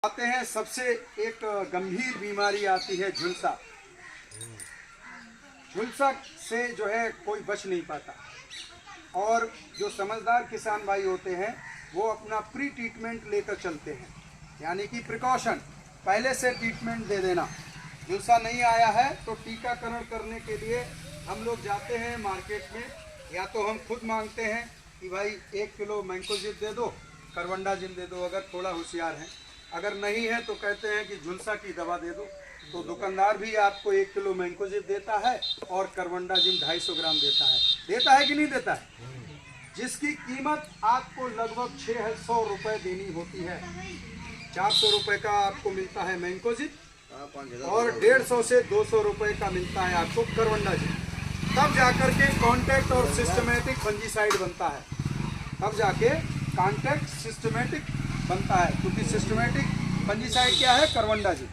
आते हैं सबसे एक गंभीर बीमारी आती है झुलसा। झुलसा से जो है कोई बच नहीं पाता और जो समझदार किसान भाई होते हैं वो अपना प्री ट्रीटमेंट लेकर चलते हैं, यानी कि प्रिकॉशन, पहले से ट्रीटमेंट दे देना। झुलसा नहीं आया है तो टीकाकरण करने के लिए हम लोग जाते हैं मार्केट में, या तो हम खुद मांगते हैं कि भाई 1 किलो मैंकोजिब दे दो, करवंडाजिम दे दो अगर थोड़ा होशियार हैं। अगर नहीं है तो कहते हैं कि झुलसा की दवा दे दो, तो दुकानदार भी आपको 1 किलो मैंकोजिब देता है और करवंडाजिम 250 ग्राम देता है कि नहीं देता है, जिसकी कीमत आपको लगभग 600 रुपये देनी होती है। 400 रुपये का आपको मिलता है मैंकोजिब और 150 से 200 रुपये का मिलता है आपको करवंडाजिम। तब जाकर के कॉन्टैक्ट और सिस्टमेटिक फंजीसाइड बनता है, तब जाके कॉन्टैक्ट सिस्टमेटिक बनता है, क्योंकि सिस्टमेटिक फंजीसाइड क्या है? करवंडाजिम।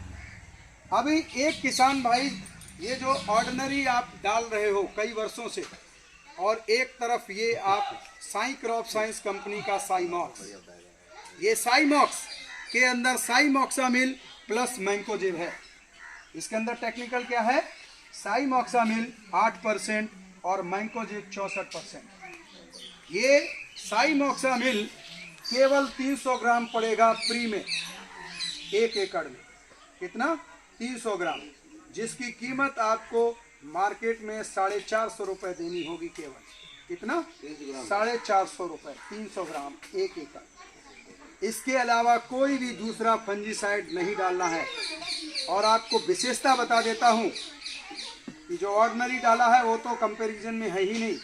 अभी एक किसान भाई ये जो ऑर्डिनरी आप डाल रहे हो कई वर्षों से, और एक तरफ ये आप साई क्रॉप साइंस कंपनी का साइमॉक्स, ये साइमॉक्स के अंदर साइमॉक्सामिल प्लस मैंकोजिब है। इसके अंदर टेक्निकल क्या है? साइमॉक्सामिल 8% और मैंकोजिब 64%। ये साइमॉक्सामिल केवल 300 ग्राम पड़ेगा फ्री में 1 एकड़ में। कितना? 300 ग्राम, जिसकी कीमत आपको मार्केट में 450 रुपये देनी होगी केवल। कितना? 450 रुपये 300 ग्राम 1 एकड़। इसके अलावा कोई भी दूसरा फंजीसाइड नहीं डालना है। और आपको विशेषता बता देता हूँ कि जो ऑर्डिनरी डाला है वो तो कंपैरिजन में है ही नहीं,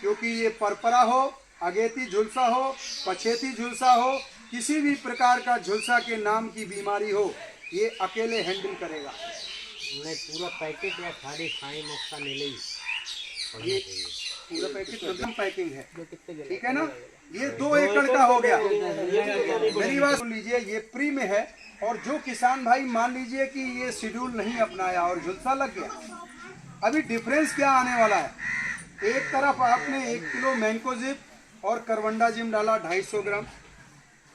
क्योंकि ये परपरा हो, अगेती झुलसा हो, पछेती झुलसा हो, किसी भी प्रकार का झुलसा के नाम की बीमारी हो, ये अकेले हैंडल करेगा। नहीं, पूरा पैकेट या खाली साइमॉक्सा ले ली, ये पूरा पैकेट एकदम पैकिंग है, ठीक है ना? ये 2 एकड़ का हो गया। मेरी बात सुन लीजिए, ये प्री में है। और जो किसान भाई मान लीजिए कि ये शेड्यूल नहीं अपनाया और झुलसा लग गया, अभी डिफरेंस क्या आने वाला है? एक तरफ आपने 1 किलो मैंकोजिब और करवंडाजिम डाला 250 ग्राम,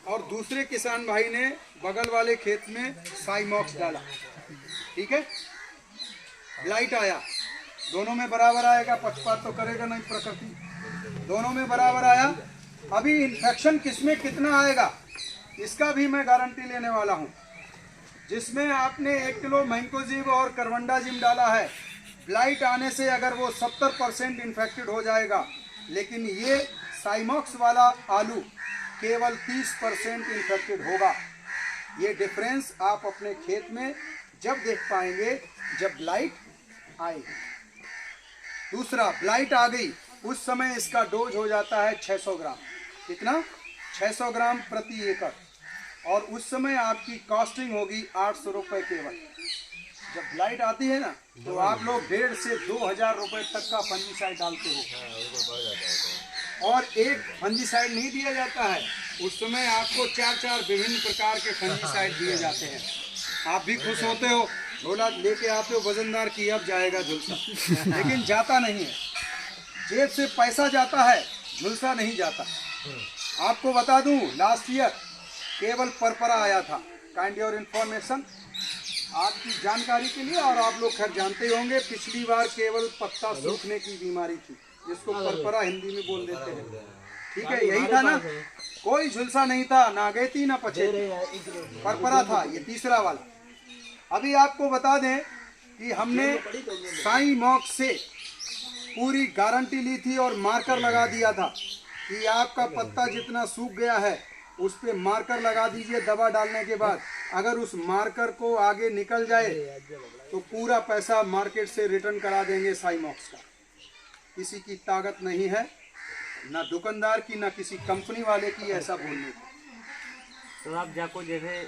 और दूसरे किसान भाई ने बगल वाले खेत में साइमॉक्स डाला, ठीक है? लाइट आया, दोनों में बराबर आएगा, पक्षपात तो करेगा नहीं प्रकृति, दोनों में बराबर आया। अभी इन्फेक्शन किसमें कितना आएगा इसका भी मैं गारंटी लेने वाला हूँ। जिसमें आपने 1 किलो मैंकोजिब और करवंडाजिम डाला है, ब्लाइट आने से अगर वो 70% इन्फेक्टेड हो जाएगा, लेकिन ये साइमॉक्स वाला आलू केवल 30% इन्फेक्टेड होगा। ये डिफरेंस आप अपने खेत में जब देख पाएंगे जब ब्लाइट आएगी। दूसरा, ब्लाइट आ गई उस समय इसका डोज हो जाता है 600 ग्राम। कितना? 600 ग्राम प्रति एकड़, और उस समय आपकी कॉस्टिंग होगी 800 रुपये केवल। जब ब्लाइट आती है ना तो आप लोग 1,500 से 2,000 रुपये तक का फंजीसाइड डालते हो, और एक फंजीसाइड नहीं दिया जाता है, उस समय आपको 4 विभिन्न प्रकार के फंजीसाइड दिए जाते हैं। आप भी खुश होते हो, झोला लेके आते हो वजनदार की अब जाएगा झुलसा, लेकिन जाता नहीं है। जेब से पैसा जाता है, झुलसा नहीं जाता। आपको बता दूं, लास्ट ईयर केवल परपरा आया था। काइंड योर इन्फॉर्मेशन, आपकी जानकारी के लिए, और आप लोग खैर जानते होंगे, पिछली बार केवल पत्ता सूखने की बीमारी थी, जिसको परपरा हिंदी में बोल देते हैं, ठीक है? यही था ना? कोई झुलसा नहीं था, ना अगेती ना पछेती, परपरा था, ये तीसरा वाला। अभी आपको बता दें कि हमने साइमॉक्स से पूरी गारंटी ली थी और मार्कर लगा दिया था कि आपका पत्ता जितना सूख गया है उस पे मार्कर लगा दीजिए दवा डालने के बाद। अगर उस मार्कर को आगे निकल जाए तो पूरा पैसा मार्केट से रिटर्न करा देंगे साइमॉक्स का। किसी की ताकत नहीं है, ना दुकानदार की, ना किसी कंपनी वाले की ऐसा बोलने की। तो आप जाको जैसे